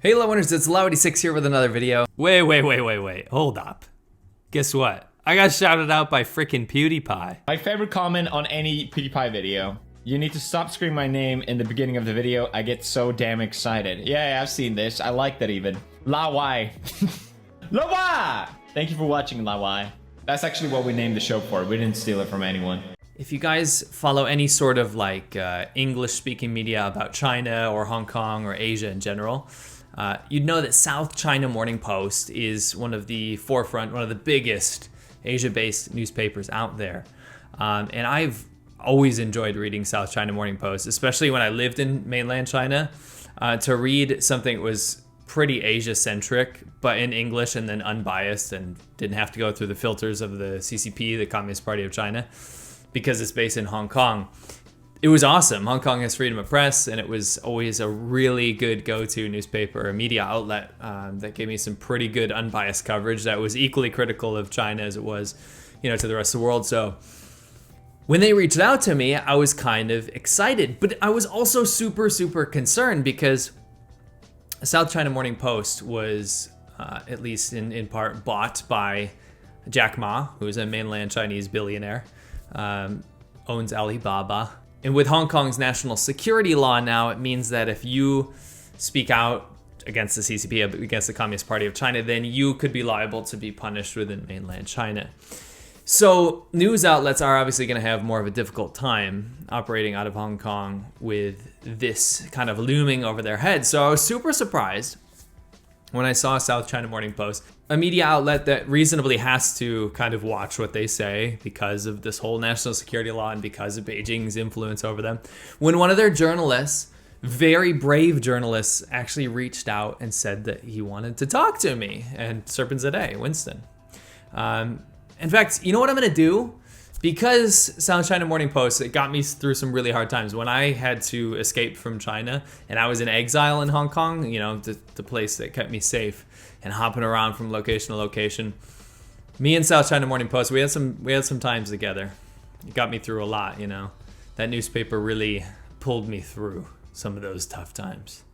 Hey Laowinners, it's Law86 here with another video. Wait, hold up. Guess what? I got shouted out by frickin' PewDiePie. My favorite comment on any PewDiePie video. You need to stop screaming my name in the beginning of the video. I get so damn excited. Yeah, I've seen this. I like that even. Lawai. Lawai! Thank you for watching, Lawai. That's actually what we named the show for. We didn't steal it from anyone. If you guys follow any sort of like English-speaking media about China or Hong Kong or Asia in general, you'd know that South China Morning Post is one of the forefront, one of the biggest Asia-based newspapers out there. And I've always enjoyed reading South China Morning Post, especially when I lived in mainland China, to read something that was pretty Asia-centric, but in English and then unbiased and didn't have to go through the filters of the CCP, the Communist Party of China, because it's based in Hong Kong. It was awesome. Hong Kong has freedom of press, and it was always a really good go-to newspaper, a media outlet that gave me some pretty good unbiased coverage that was equally critical of China as it was, to the rest of the world. So when they reached out to me, I was kind of excited, but I was also super, super concerned because South China Morning Post was, at least in part, bought by Jack Ma, who's a mainland Chinese billionaire, owns Alibaba. And with Hong Kong's national security law now, it means that if you speak out against the CCP, against the Communist Party of China, then you could be liable to be punished within mainland China. So news outlets are obviously going to have more of a difficult time operating out of Hong Kong with this kind of looming over their heads. So I was super surprised when I saw South China Morning Post, a media outlet that reasonably has to kind of watch what they say because of this whole national security law and because of Beijing's influence over them, when one of their journalists, very brave journalists, actually reached out and said that he wanted to talk to me and Serpent Winston. In fact, you know what I'm gonna do? Because South China Morning Post, it got me through some really hard times. When I had to escape from China and I was in exile in Hong Kong, the place that kept me safe and hopping around from location to location, me and South China Morning Post, we had some times together. It got me through a lot, That newspaper really pulled me through some of those tough times.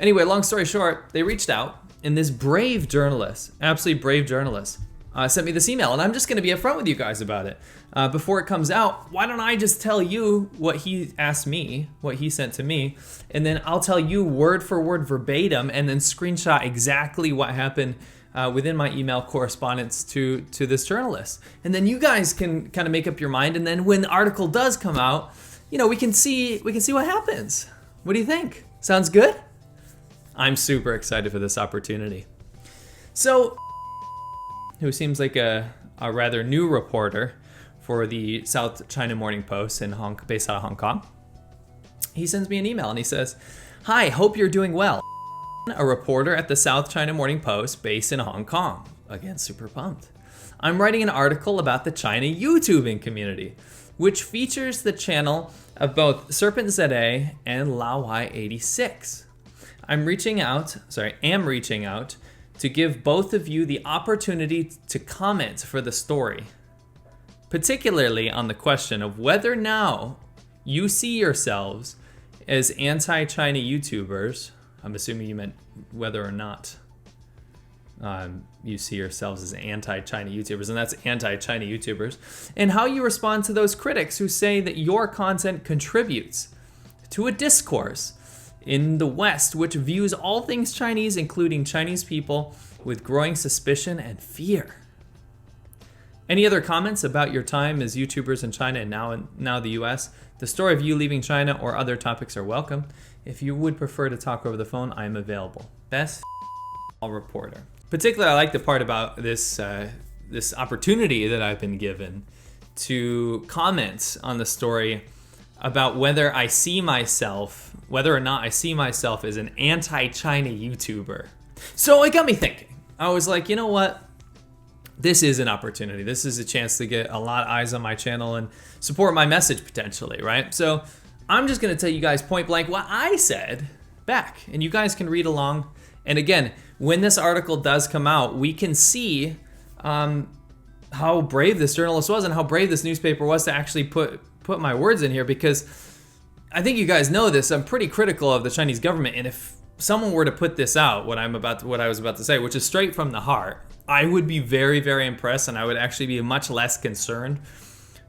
Anyway, long story short, they reached out, and this brave journalist, absolutely brave journalist, sent me this email, and I'm just going to be upfront with you guys about it. Before it comes out, why don't I just tell you what he asked me, what he sent to me, and then I'll tell you word for word verbatim, and then screenshot exactly what happened within my email correspondence to this journalist. And then you guys can kind of make up your mind, and then when the article does come out, we can see what happens. What do you think? Sounds good? I'm super excited for this opportunity. So, who seems like a rather new reporter for the South China Morning Post based out of Hong Kong, he sends me an email and he says, "Hi, hope you're doing well. A reporter at the South China Morning Post based in Hong Kong." Again, super pumped. "I'm writing an article about the China YouTubing community, which features the channel of both Serpent and Laowai86. am reaching out to give both of you the opportunity to comment for the story, particularly on the question of whether now you see yourselves as anti-China YouTubers." I'm assuming you meant whether or not you see yourselves as anti-China YouTubers, and that's anti-China YouTubers, "and how you respond to those critics who say that your content contributes to a discourse in the West which views all things Chinese, including Chinese people, with growing suspicion and fear. Any other comments about your time as YouTubers in China and now the US? The story of you leaving China or other topics are welcome. If you would prefer to talk over the phone, I am available. Best reporter." Particularly, I like the part about this opportunity that I've been given to comment on the story about whether or not I see myself as an anti-China YouTuber. So it got me thinking. I was like, you know what? This is an opportunity. This is a chance to get a lot of eyes on my channel and support my message potentially, right? So I'm just gonna tell you guys point blank what I said back, and you guys can read along And again, when this article does come out, we can see how brave this journalist was and how brave this newspaper was to actually put my words in here, because I think you guys know this. I'm pretty critical of the Chinese government, and if someone were to put this out, what I was about to say, which is straight from the heart, I would be very, very impressed, and I would actually be much less concerned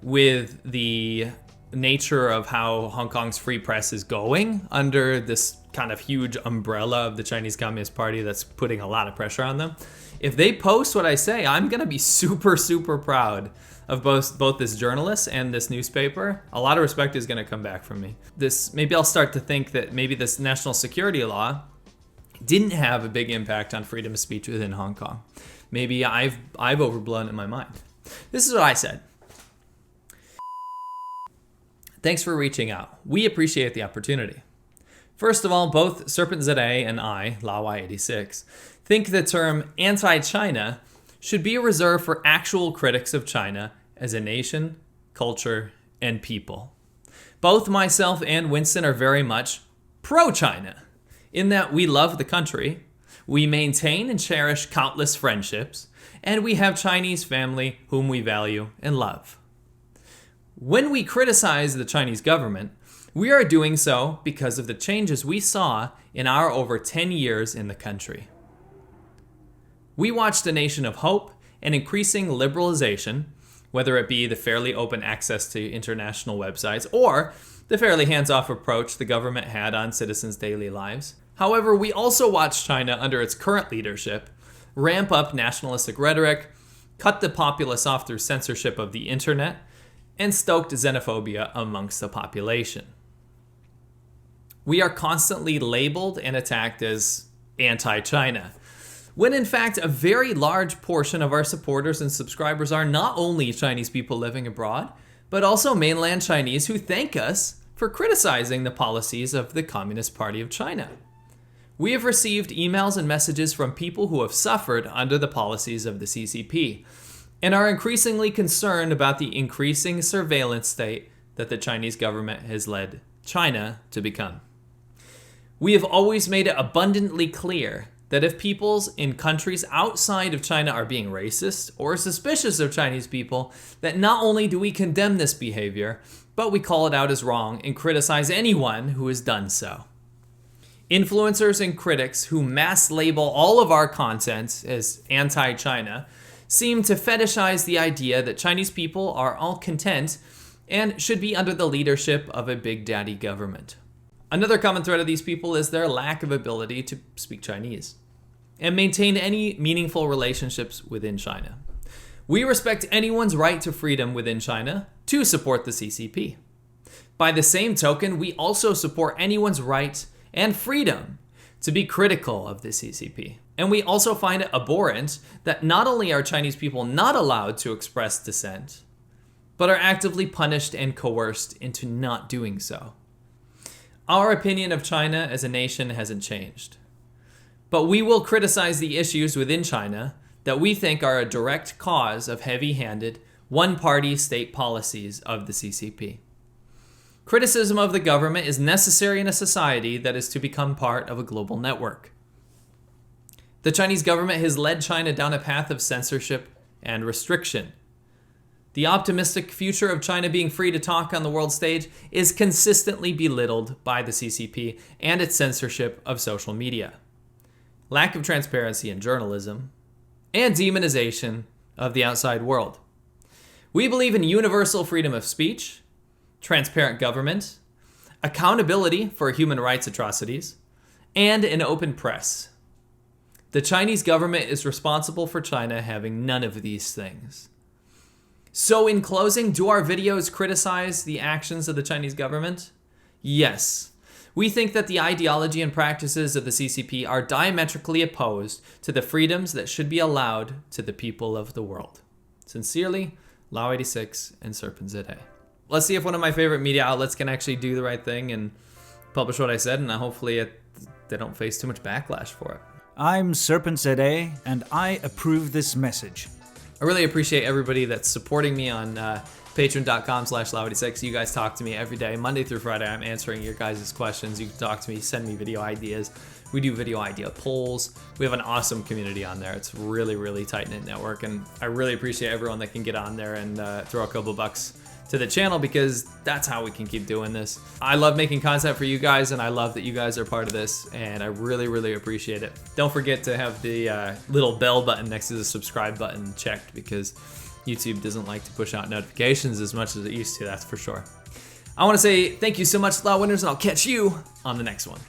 with the nature of how Hong Kong's free press is going under this kind of huge umbrella of the Chinese Communist Party that's putting a lot of pressure on them. If they post what I say, I'm going to be super, super proud of both this journalist and this newspaper. A lot of respect is going to come back from me. Maybe I'll start to think that maybe this national security law didn't have a big impact on freedom of speech within Hong Kong. Maybe I've overblown it in my mind. This is what I said. Thanks for reaching out. We appreciate the opportunity. First of all, both Serpent ZA and I, Laowinner86, think the term anti-China should be reserved for actual critics of China as a nation, culture, and people. Both myself and Winston are very much pro-China, in that we love the country, we maintain and cherish countless friendships, and we have Chinese family whom we value and love. When we criticize the Chinese government, we are doing so because of the changes we saw in our over 10 years in the country. We watched a nation of hope and increasing liberalization, whether it be the fairly open access to international websites or the fairly hands-off approach the government had on citizens' daily lives. However, we also watched China under its current leadership ramp up nationalistic rhetoric, cut the populace off through censorship of the internet, and stoked xenophobia amongst the population. We are constantly labeled and attacked as anti-China, when in fact a very large portion of our supporters and subscribers are not only Chinese people living abroad, but also mainland Chinese who thank us for criticizing the policies of the Communist Party of China. We have received emails and messages from people who have suffered under the policies of the CCP and are increasingly concerned about the increasing surveillance state that the Chinese government has led China to become. We have always made it abundantly clear that if peoples in countries outside of China are being racist or suspicious of Chinese people, that not only do we condemn this behavior, but we call it out as wrong and criticize anyone who has done so. Influencers and critics who mass label all of our content as anti-China seem to fetishize the idea that Chinese people are all content and should be under the leadership of a big daddy government. Another common thread of these people is their lack of ability to speak Chinese and maintain any meaningful relationships within China. We respect anyone's right to freedom within China to support the CCP. By the same token, we also support anyone's right and freedom to be critical of the CCP. And we also find it abhorrent that not only are Chinese people not allowed to express dissent, but are actively punished and coerced into not doing so. Our opinion of China as a nation hasn't changed, but we will criticize the issues within China that we think are a direct cause of heavy-handed, one-party state policies of the CCP. Criticism of the government is necessary in a society that is to become part of a global network. The Chinese government has led China down a path of censorship and restriction. The optimistic future of China being free to talk on the world stage is consistently belittled by the CCP and its censorship of social media, lack of transparency in journalism, and demonization of the outside world. We believe in universal freedom of speech, transparent government, accountability for human rights atrocities, and an open press. The Chinese government is responsible for China having none of these things. So in closing, do our videos criticize the actions of the Chinese government? Yes. We think that the ideology and practices of the CCP are diametrically opposed to the freedoms that should be allowed to the people of the world. Sincerely, Laowinner86 and Serpent ZA. Let's see if one of my favorite media outlets can actually do the right thing and publish what I said, and hopefully they don't face too much backlash for it. I'm Serpent ZA, and I approve this message. I really appreciate everybody that's supporting me on patreon.com/Laowinner86. You guys talk to me every day, Monday through Friday. I'm answering your guys' questions. You can talk to me, send me video ideas. We do video idea polls. We have an awesome community on there. It's really, really tight-knit network, and I really appreciate everyone that can get on there and throw a couple bucks to the channel, because that's how we can keep doing this. I love making content for you guys, and I love that you guys are part of this, and I really, really appreciate it. Don't forget to have the little bell button next to the subscribe button checked, because YouTube doesn't like to push out notifications as much as it used to, that's for sure. I want to say thank you so much, Laowwinners, and I'll catch you on the next one.